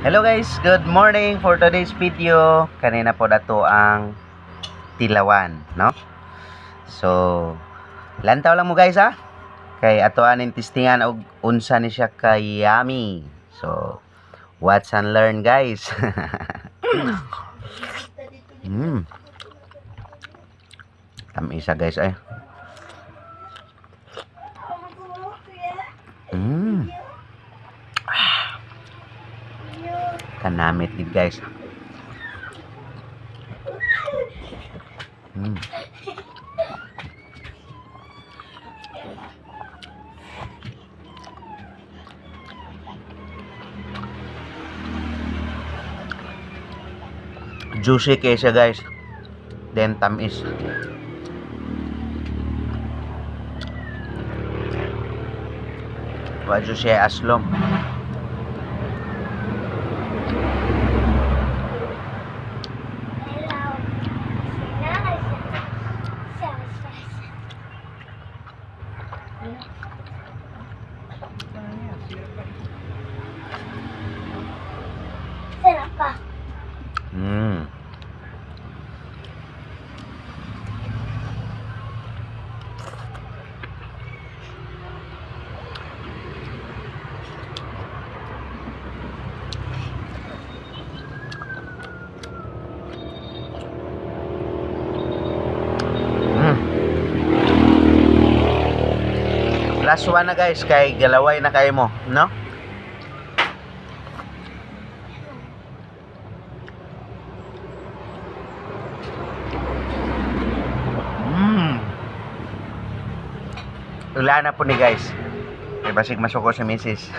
Hello guys, good morning for today's video. Kanina po dato ang tilawan, no? So, lantaw lang mo guys ha. Kay ato aning testingan og unsa ni siya kay yummy. So, watch and learn guys. Tamis siya guys ay. Kanamit din guys. Juicy kaya siya guys. Then tamis. Wa juicy aslom. Sarap pa. Last one na guys, kay galaway na kayo mo, no? Wala na po ni guys. Kay basig masuko si Mrs.